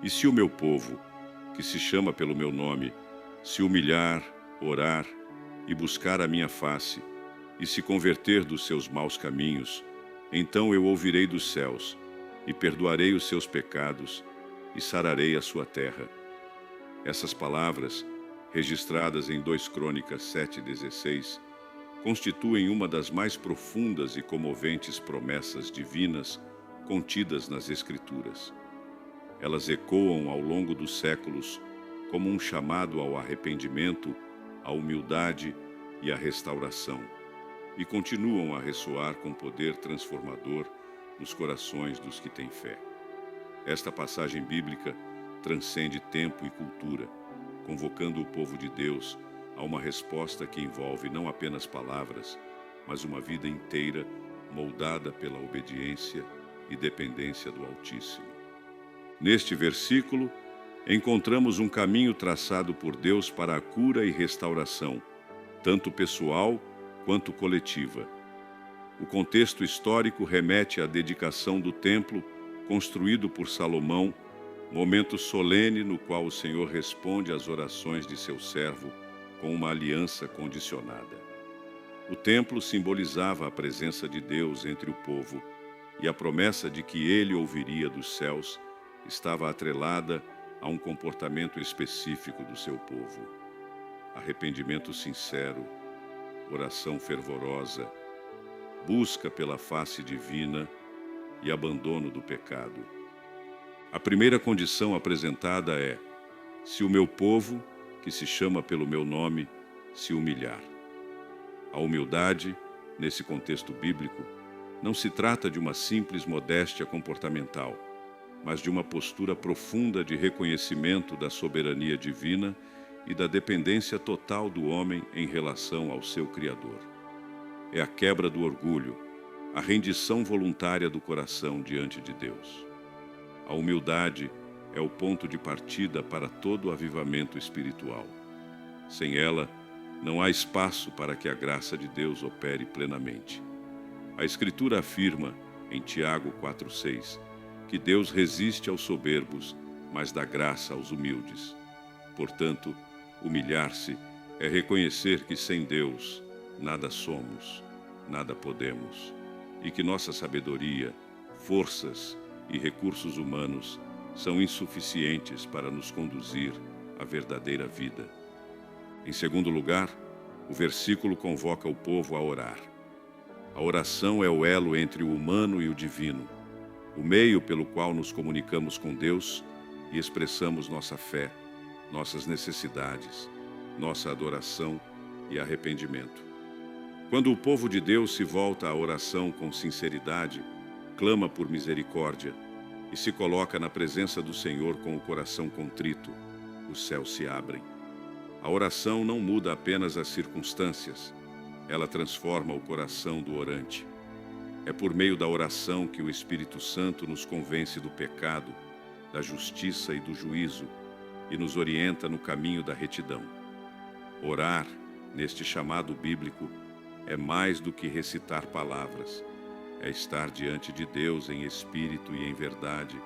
E se o meu povo, que se chama pelo meu nome, se humilhar, orar e buscar a minha face, e se converter dos seus maus caminhos, então eu ouvirei dos céus, e perdoarei os seus pecados, e sararei a sua terra. Essas palavras, registradas em 2 Crônicas 7:16, constituem uma das mais profundas e comoventes promessas divinas contidas nas Escrituras. Elas ecoam ao longo dos séculos como um chamado ao arrependimento, à humildade e à restauração, e continuam a ressoar com poder transformador nos corações dos que têm fé. Esta passagem bíblica transcende tempo e cultura, convocando o povo de Deus a uma resposta que envolve não apenas palavras, mas uma vida inteira moldada pela obediência e dependência do Altíssimo. Neste versículo, encontramos um caminho traçado por Deus para a cura e restauração, tanto pessoal quanto coletiva. O contexto histórico remete à dedicação do templo construído por Salomão, momento solene no qual o Senhor responde às orações de seu servo com uma aliança condicionada. O templo simbolizava a presença de Deus entre o povo, e a promessa de que ele ouviria dos céus estava atrelada a um comportamento específico do seu povo: arrependimento sincero, oração fervorosa, busca pela face divina e abandono do pecado. A primeira condição apresentada é: se o meu povo, que se chama pelo meu nome, se humilhar. A humildade, nesse contexto bíblico, não se trata de uma simples modéstia comportamental, mas de uma postura profunda de reconhecimento da soberania divina e da dependência total do homem em relação ao seu Criador. É a quebra do orgulho, a rendição voluntária do coração diante de Deus. A humildade é o ponto de partida para todo o avivamento espiritual. Sem ela, não há espaço para que a graça de Deus opere plenamente. A Escritura afirma, em Tiago 4:6, que Deus resiste aos soberbos, mas dá graça aos humildes. Portanto, humilhar-se é reconhecer que sem Deus nada somos, nada podemos, e que nossa sabedoria, forças e recursos humanos são insuficientes para nos conduzir à verdadeira vida. Em segundo lugar, o versículo convoca o povo a orar. A oração é o elo entre o humano e o divino, o meio pelo qual nos comunicamos com Deus e expressamos nossa fé, nossas necessidades, nossa adoração e arrependimento. Quando o povo de Deus se volta à oração com sinceridade, clama por misericórdia e se coloca na presença do Senhor com o coração contrito, os céus se abrem. A oração não muda apenas as circunstâncias, ela transforma o coração do orante. É por meio da oração que o Espírito Santo nos convence do pecado, da justiça e do juízo e nos orienta no caminho da retidão. Orar, neste chamado bíblico, é mais do que recitar palavras. É estar diante de Deus em espírito e em verdade,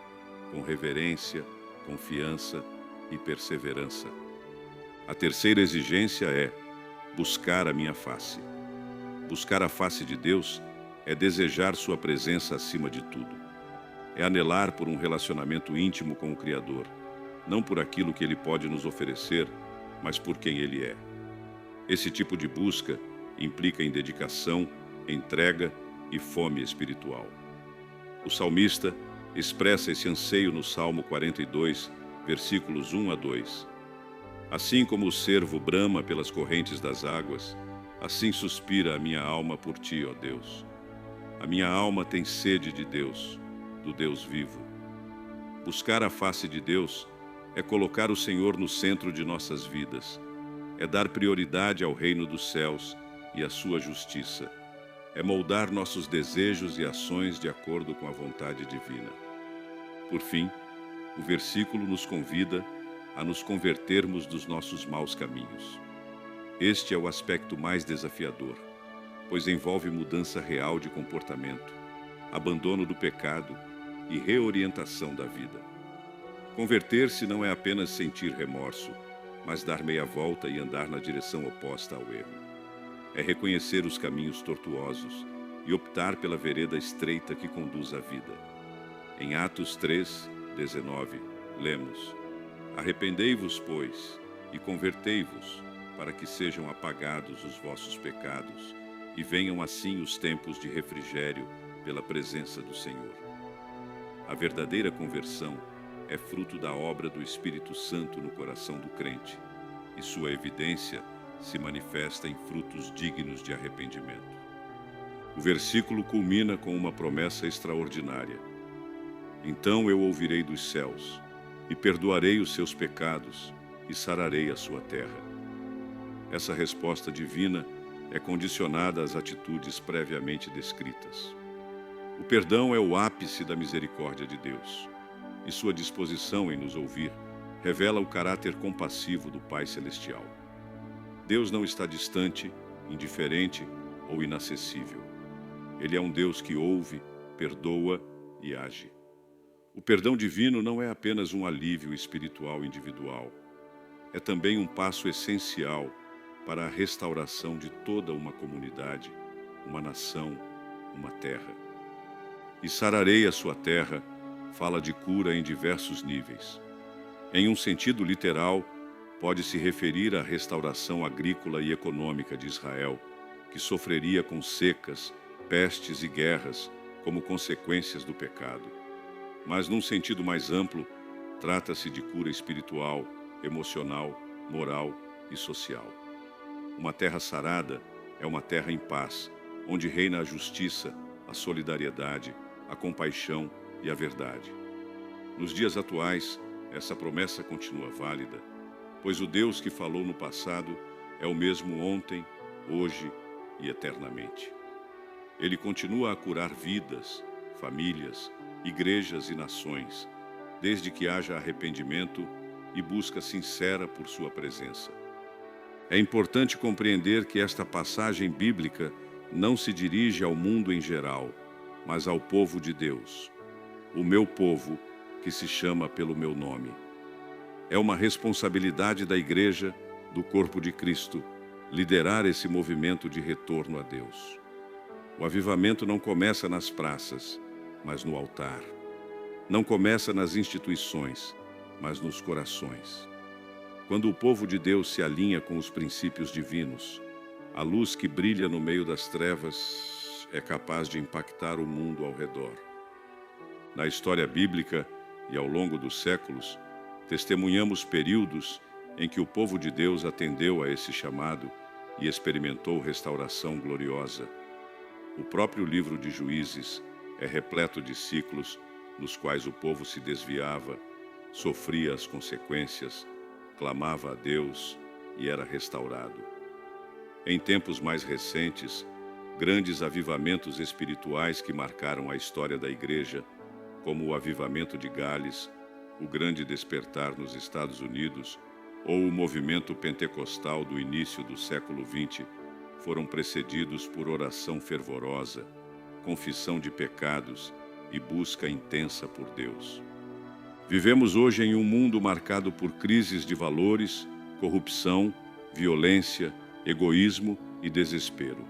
com reverência, confiança e perseverança. A terceira exigência é buscar a minha face. Buscar a face de Deus é desejar sua presença acima de tudo. É anelar por um relacionamento íntimo com o Criador, não por aquilo que Ele pode nos oferecer, mas por quem Ele é. Esse tipo de busca implica em dedicação, entrega e fome espiritual. O salmista expressa esse anseio no Salmo 42, versículos 1 a 2. Assim como o cervo brama pelas correntes das águas, assim suspira a minha alma por ti, ó Deus. A minha alma tem sede de Deus, do Deus vivo. Buscar a face de Deus é colocar o Senhor no centro de nossas vidas, é dar prioridade ao reino dos céus e à sua justiça, é moldar nossos desejos e ações de acordo com a vontade divina. Por fim, o versículo nos convida a nos convertermos dos nossos maus caminhos. Este é o aspecto mais desafiador, pois envolve mudança real de comportamento, abandono do pecado e reorientação da vida. Converter-se não é apenas sentir remorso, mas dar meia volta e andar na direção oposta ao erro. É reconhecer os caminhos tortuosos e optar pela vereda estreita que conduz à vida. Em Atos 3:19, lemos: Arrependei-vos, pois, e convertei-vos, para que sejam apagados os vossos pecados, e venham assim os tempos de refrigério pela presença do Senhor. A verdadeira conversão é fruto da obra do Espírito Santo no coração do crente, e sua evidência se manifesta em frutos dignos de arrependimento. O versículo culmina com uma promessa extraordinária. Então eu ouvirei dos céus, e perdoarei os seus pecados, e sararei a sua terra. Essa resposta divina é condicionada às atitudes previamente descritas. O perdão é o ápice da misericórdia de Deus, e sua disposição em nos ouvir revela o caráter compassivo do Pai Celestial. Deus não está distante, indiferente ou inacessível. Ele é um Deus que ouve, perdoa e age. O perdão divino não é apenas um alívio espiritual individual. É também um passo essencial para a restauração de toda uma comunidade, uma nação, uma terra. E sararei a sua terra fala de cura em diversos níveis. Em um sentido literal, pode se referir à restauração agrícola e econômica de Israel, que sofreria com secas, pestes e guerras como consequências do pecado. Mas num sentido mais amplo, trata-se de cura espiritual, emocional, moral e social. Uma terra sarada é uma terra em paz, onde reina a justiça, a solidariedade, a compaixão e a verdade. Nos dias atuais, essa promessa continua válida, pois o Deus que falou no passado é o mesmo ontem, hoje e eternamente. Ele continua a curar vidas, famílias, igrejas e nações, desde que haja arrependimento e busca sincera por sua presença. É importante compreender que esta passagem bíblica não se dirige ao mundo em geral, mas ao povo de Deus, o meu povo, que se chama pelo meu nome. É uma responsabilidade da igreja, do corpo de Cristo, liderar esse movimento de retorno a Deus. O avivamento não começa nas praças, mas no altar. Não começa nas instituições, mas nos corações. Quando o povo de Deus se alinha com os princípios divinos, a luz que brilha no meio das trevas é capaz de impactar o mundo ao redor. Na história bíblica e ao longo dos séculos, testemunhamos períodos em que o povo de Deus atendeu a esse chamado e experimentou restauração gloriosa. O próprio livro de Juízes é repleto de ciclos nos quais o povo se desviava, sofria as consequências, clamava a Deus e era restaurado. Em tempos mais recentes, grandes avivamentos espirituais que marcaram a história da igreja, como o avivamento de Gales, o grande despertar nos Estados Unidos ou o movimento pentecostal do início do século XX, foram precedidos por oração fervorosa, confissão de pecados e busca intensa por Deus. Vivemos hoje em um mundo marcado por crises de valores, corrupção, violência, egoísmo e desespero.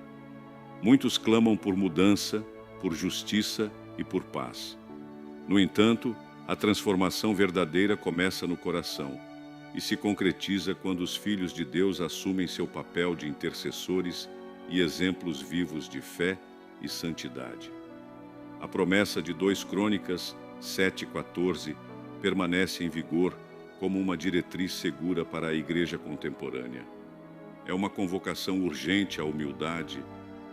Muitos clamam por mudança, por justiça e por paz. No entanto, a transformação verdadeira começa no coração e se concretiza quando os filhos de Deus assumem seu papel de intercessores e exemplos vivos de fé e santidade. A promessa de 2 Crônicas 7:14 permanece em vigor como uma diretriz segura para a igreja contemporânea. É uma convocação urgente à humildade,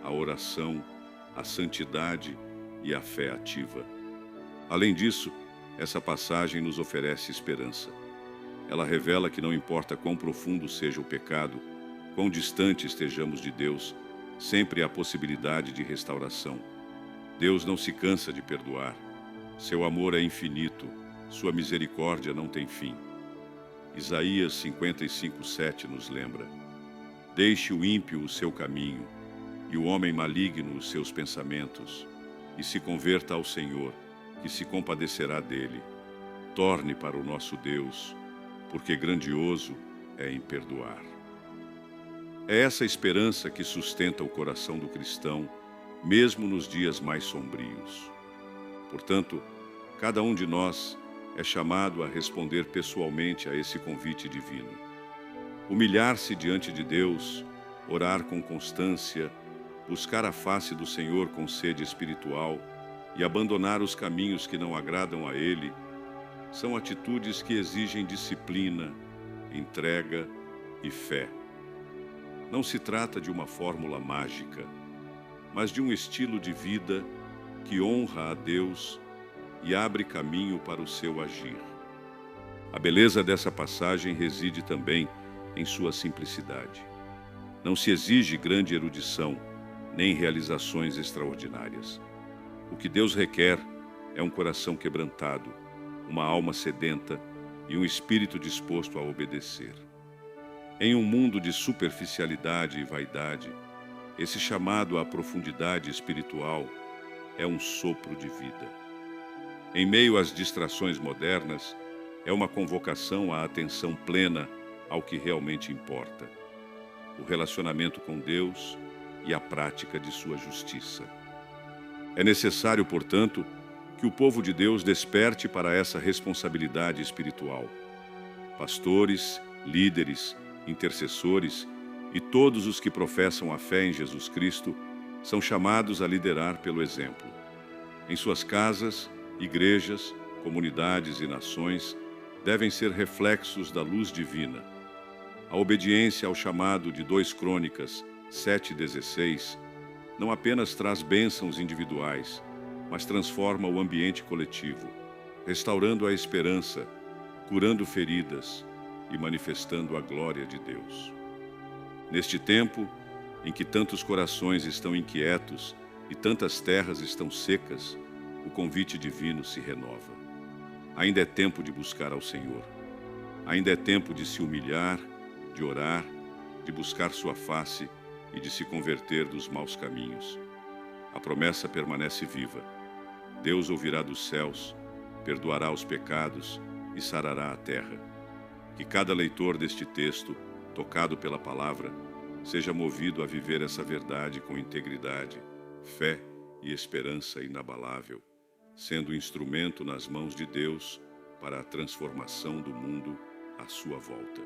à oração, à santidade e à fé ativa. Além disso, essa passagem nos oferece esperança. Ela revela que não importa quão profundo seja o pecado, quão distante estejamos de Deus, sempre há possibilidade de restauração. Deus não se cansa de perdoar. Seu amor é infinito, sua misericórdia não tem fim. Isaías 55:7 nos lembra: Deixe o ímpio o seu caminho, e o homem maligno os seus pensamentos, e se converta ao Senhor, que se compadecerá dele. retorne para o nosso Deus, porque grandioso é em perdoar. É essa esperança que sustenta o coração do cristão, mesmo nos dias mais sombrios. Portanto, cada um de nós é chamado a responder pessoalmente a esse convite divino. Humilhar-se diante de Deus, orar com constância, buscar a face do Senhor com sede espiritual e abandonar os caminhos que não agradam a Ele, são atitudes que exigem disciplina, entrega e fé. Não se trata de uma fórmula mágica, mas de um estilo de vida que honra a Deus e abre caminho para o seu agir. A beleza dessa passagem reside também em sua simplicidade. Não se exige grande erudição, nem realizações extraordinárias. O que Deus requer é um coração quebrantado, uma alma sedenta e um espírito disposto a obedecer. Em um mundo de superficialidade e vaidade, esse chamado à profundidade espiritual é um sopro de vida. Em meio às distrações modernas, é uma convocação à atenção plena ao que realmente importa: o relacionamento com Deus e a prática de sua justiça. É necessário, portanto, que o povo de Deus desperte para essa responsabilidade espiritual. Pastores, líderes, intercessores e todos os que professam a fé em Jesus Cristo são chamados a liderar pelo exemplo. Em suas casas, igrejas, comunidades e nações devem ser reflexos da luz divina. A obediência ao chamado de 2 Crônicas 7:16 não apenas traz bênçãos individuais, mas transforma o ambiente coletivo, restaurando a esperança, curando feridas e manifestando a glória de Deus. Neste tempo, em que tantos corações estão inquietos e tantas terras estão secas, o convite divino se renova. Ainda é tempo de buscar ao Senhor. Ainda é tempo de se humilhar, de orar, de buscar sua face e de se converter dos maus caminhos. A promessa permanece viva. Deus ouvirá dos céus, perdoará os pecados e sarará a terra. Que cada leitor deste texto, tocado pela palavra, seja movido a viver essa verdade com integridade, fé e esperança inabalável, sendo instrumento nas mãos de Deus para a transformação do mundo à sua volta.